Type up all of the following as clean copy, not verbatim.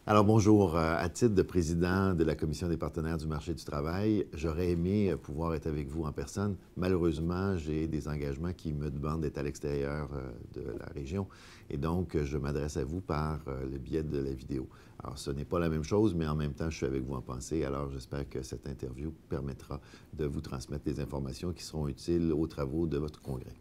Alors bonjour, à titre de président de la Commission des partenaires du marché du travail, j'aurais aimé pouvoir être avec vous en personne. Malheureusement, j'ai des engagements qui me demandent d'être à l'extérieur de la région et donc je m'adresse à vous par le biais de la vidéo. Alors ce n'est pas la même chose, mais en même temps, je suis avec vous en pensée, alors j'espère que cette interview permettra de vous transmettre des informations qui seront utiles aux travaux de votre congrès.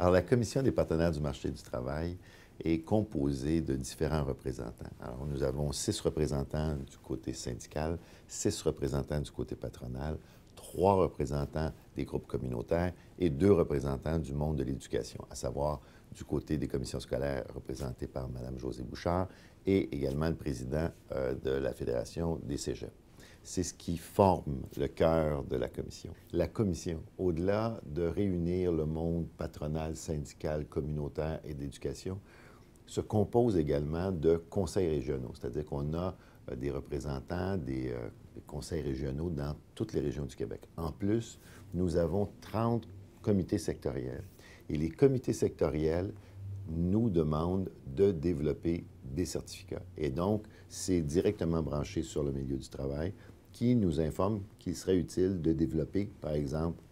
Alors, la Commission des partenaires du marché du travail est composée de différents représentants. Alors, nous avons 6 représentants du côté syndical, 6 représentants du côté patronal, 3 représentants des groupes communautaires et 2 représentants du monde de l'éducation, à savoir du côté des commissions scolaires représentées par Mme Josée Bouchard et également le président de la Fédération des cégeps. C'est ce qui forme le cœur de la commission. La commission, au-delà de réunir le monde patronal, syndical, communautaire et d'éducation, se compose également de conseils régionaux, c'est-à-dire qu'on a des représentants des conseils régionaux dans toutes les régions du Québec. En plus, nous avons 30 comités sectoriels. Et les comités sectoriels nous demandent de développer des certificats. Et donc, c'est directement branché sur le milieu du travail qui nous informe qu'il serait utile de développer, par exemple,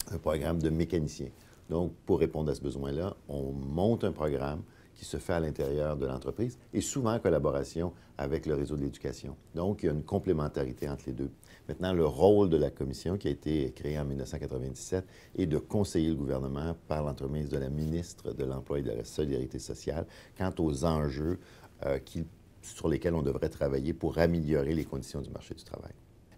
un programme de mécanicien. Donc, pour répondre à ce besoin-là, on monte un programme qui se fait à l'intérieur de l'entreprise et souvent en collaboration avec le réseau de l'éducation. Donc, il y a une complémentarité entre les deux. Maintenant, le rôle de la commission qui a été créée en 1997 est de conseiller le gouvernement par l'entremise de la ministre de l'Emploi et de la Solidarité sociale quant aux enjeux sur lesquels on devrait travailler pour améliorer les conditions du marché du travail.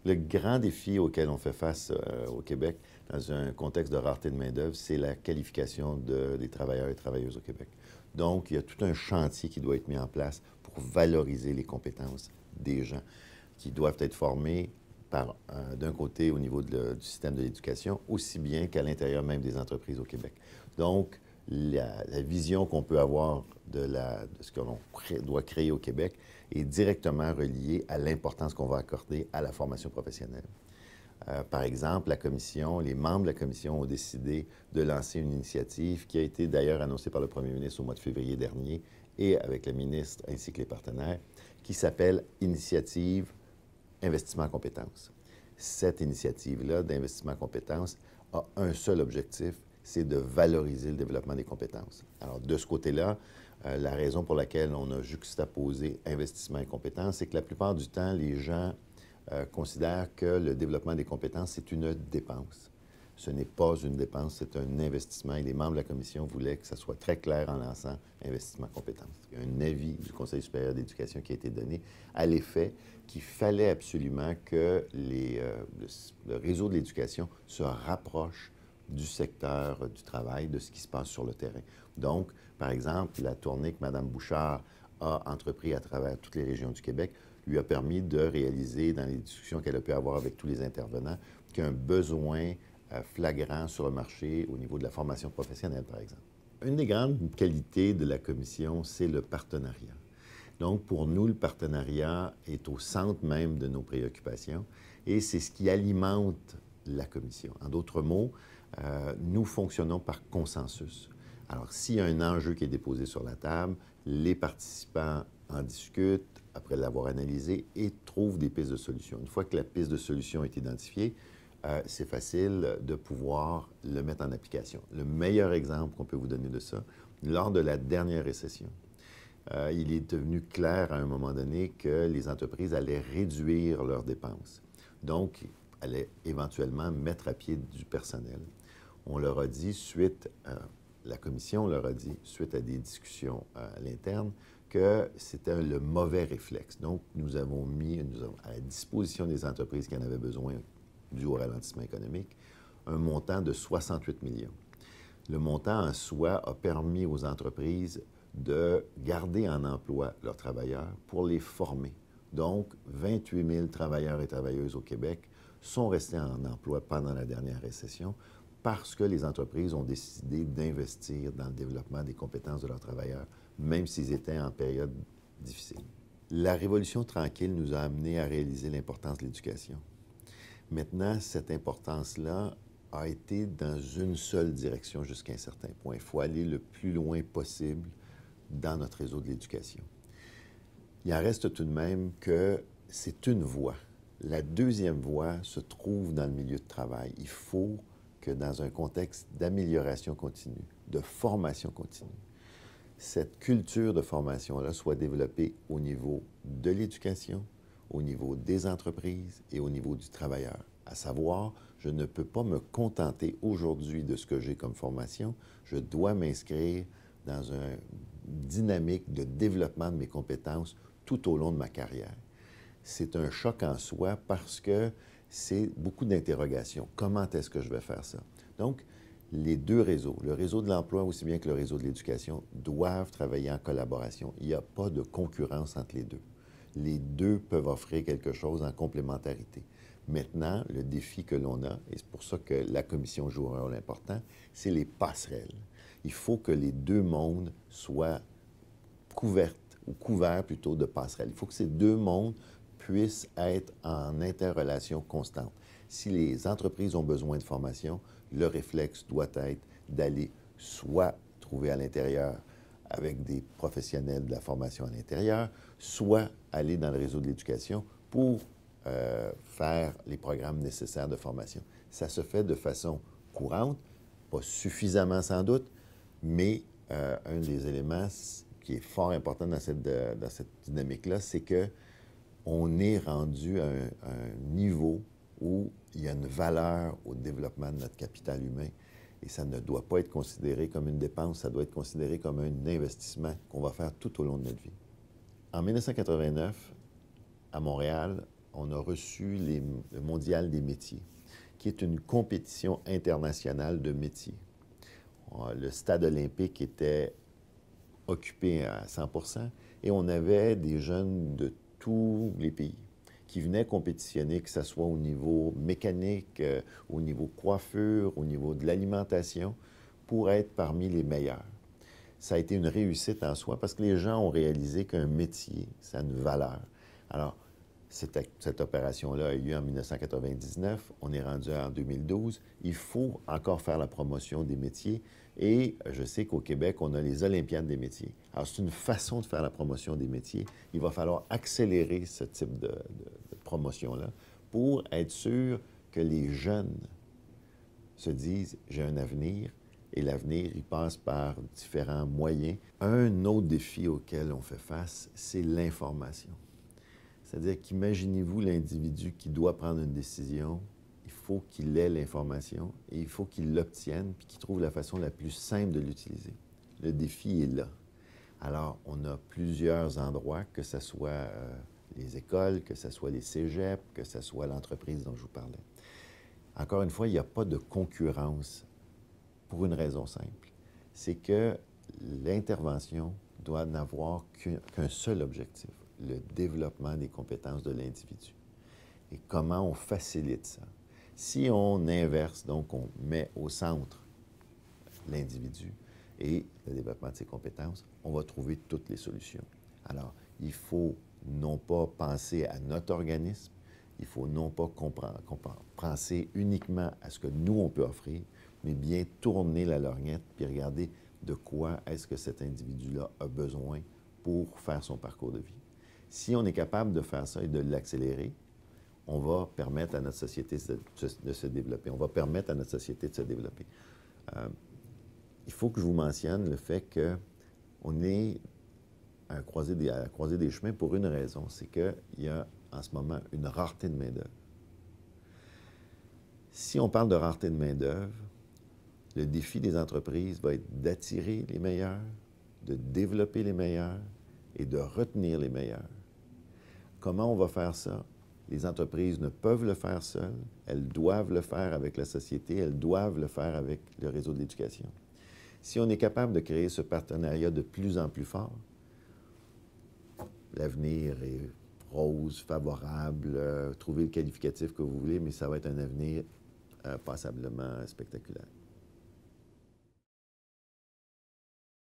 Le grand défi auquel on fait face au Québec, dans un contexte de rareté de main-d'œuvre, c'est la qualification des travailleurs et travailleuses au Québec. Donc, il y a tout un chantier qui doit être mis en place pour valoriser les compétences des gens qui doivent être formés d'un côté au niveau du système de l'éducation, aussi bien qu'à l'intérieur même des entreprises au Québec. Donc, la vision qu'on peut avoir de ce que l'on doit créer au Québec est directement reliée à l'importance qu'on va accorder à la formation professionnelle. Par exemple, les membres de la commission ont décidé de lancer une initiative qui a été d'ailleurs annoncée par le premier ministre au mois de février dernier et avec le ministre ainsi que les partenaires, qui s'appelle Initiative Investissement en compétences. Cette initiative-là d'investissement en compétences a un seul objectif, c'est de valoriser le développement des compétences. Alors, de ce côté-là, la raison pour laquelle on a juxtaposé investissement et compétences, c'est que la plupart du temps, les gens considèrent que le développement des compétences, c'est une dépense. Ce n'est pas une dépense, c'est un investissement. Et les membres de la commission voulaient que ça soit très clair en lançant investissement compétences. Il y a un avis du Conseil supérieur d'éducation qui a été donné à l'effet qu'il fallait absolument que le réseau de l'éducation se rapproche du secteur du travail, de ce qui se passe sur le terrain. Donc, par exemple, la tournée que Mme Bouchard a entrepris à travers toutes les régions du Québec lui a permis de réaliser, dans les discussions qu'elle a pu avoir avec tous les intervenants, qu'un besoin flagrant sur le marché au niveau de la formation professionnelle, par exemple. Une des grandes qualités de la commission, c'est le partenariat. Donc, pour nous, le partenariat est au centre même de nos préoccupations et c'est ce qui alimente la commission. En d'autres mots, nous fonctionnons par consensus. Alors, s'il y a un enjeu qui est déposé sur la table, les participants en discutent après l'avoir analysé et trouvent des pistes de solution. Une fois que la piste de solution est identifiée, c'est facile de pouvoir le mettre en application. Le meilleur exemple qu'on peut vous donner de ça, lors de la dernière récession, il est devenu clair à un moment donné que les entreprises allaient réduire leurs dépenses. Donc, allaient éventuellement mettre à pied du personnel. On leur a dit, la commission leur a dit, suite à des discussions à l'interne, que c'était le mauvais réflexe. Donc, nous avons mis à la disposition des entreprises qui en avaient besoin dû au ralentissement économique, un montant de 68 millions. Le montant en soi a permis aux entreprises de garder en emploi leurs travailleurs pour les former. Donc, 28 000 travailleurs et travailleuses au Québec sont restés en emploi pendant la dernière récession parce que les entreprises ont décidé d'investir dans le développement des compétences de leurs travailleurs, même s'ils étaient en période difficile. La Révolution tranquille nous a amenés à réaliser l'importance de l'éducation. Maintenant, cette importance-là a été dans une seule direction jusqu'à un certain point. Il faut aller le plus loin possible dans notre réseau de l'éducation. Il en reste tout de même que c'est une voie. La deuxième voie se trouve dans le milieu de travail. Il faut que dans un contexte d'amélioration continue, de formation continue, cette culture de formation-là soit développée au niveau de l'éducation, au niveau des entreprises et au niveau du travailleur. À savoir, je ne peux pas me contenter aujourd'hui de ce que j'ai comme formation, je dois m'inscrire dans une dynamique de développement de mes compétences tout au long de ma carrière. C'est un choc en soi parce que c'est beaucoup d'interrogations. Comment est-ce que je vais faire ça? Donc, les deux réseaux, le réseau de l'emploi aussi bien que le réseau de l'éducation, doivent travailler en collaboration. Il n'y a pas de concurrence entre les deux. Les deux peuvent offrir quelque chose en complémentarité. Maintenant, le défi que l'on a, et c'est pour ça que la commission joue un rôle important, c'est les passerelles. Il faut que les deux mondes soient couverts plutôt de passerelles. Il faut que ces deux mondes puissent être en interrelation constante. Si les entreprises ont besoin de formation, le réflexe doit être d'aller soit trouver à l'intérieur avec des professionnels de la formation à l'intérieur, soit aller dans le réseau de l'éducation pour faire les programmes nécessaires de formation. Ça se fait de façon courante, pas suffisamment sans doute, mais un des éléments qui est fort important dans cette dynamique-là, c'est que on est rendu à un niveau où il y a une valeur au développement de notre capital humain et ça ne doit pas être considéré comme une dépense, ça doit être considéré comme un investissement qu'on va faire tout au long de notre vie. En 1989, à Montréal, on a reçu le Mondial des métiers, qui est une compétition internationale de métiers. Le stade olympique était occupé à 100 et on avait des jeunes de tous les pays qui venaient compétitionner, que ce soit au niveau mécanique, au niveau coiffure, au niveau de l'alimentation, pour être parmi les meilleurs. Ça a été une réussite en soi parce que les gens ont réalisé qu'un métier, ça a une valeur. Alors, cette opération-là a eu lieu en 1999, on est rendu en 2012. Il faut encore faire la promotion des métiers et je sais qu'au Québec, on a les Olympiades des métiers. Alors, c'est une façon de faire la promotion des métiers. Il va falloir accélérer ce type de promotion-là pour être sûr que les jeunes se disent « j'ai un avenir » et l'avenir, il passe par différents moyens. Un autre défi auquel on fait face, c'est l'information. C'est-à-dire qu'imaginez-vous l'individu qui doit prendre une décision, il faut qu'il ait l'information et il faut qu'il l'obtienne puis qu'il trouve la façon la plus simple de l'utiliser. Le défi est là. Alors, on a plusieurs endroits, que ce soit les écoles, que ce soit les cégeps, que ce soit l'entreprise dont je vous parlais. Encore une fois, il n'y a pas de concurrence pour une raison simple. C'est que l'intervention doit n'avoir qu'un seul objectif, le développement des compétences de l'individu. Et comment on facilite ça? Si on inverse, donc on met au centre l'individu et le développement de ses compétences, on va trouver toutes les solutions. Alors, il faut non pas penser à notre organisme, il faut non pas penser uniquement à ce que nous, on peut offrir, mais bien tourner la lorgnette puis regarder de quoi est-ce que cet individu-là a besoin pour faire son parcours de vie. Si on est capable de faire ça et de l'accélérer, on va permettre à notre société de se développer. On va permettre à notre société de se développer. Il faut que je vous mentionne le fait qu'on est à la croisée des chemins pour une raison, c'est qu'il y a en ce moment une rareté de main-d'œuvre. Si on parle de rareté de main-d'œuvre, le défi des entreprises va être d'attirer les meilleurs, de développer les meilleurs et de retenir les meilleurs. Comment on va faire ça? Les entreprises ne peuvent le faire seules, elles doivent le faire avec la société, elles doivent le faire avec le réseau de l'éducation. Si on est capable de créer ce partenariat de plus en plus fort, l'avenir est rose, favorable, trouvez le qualificatif que vous voulez, mais ça va être un avenir passablement spectaculaire.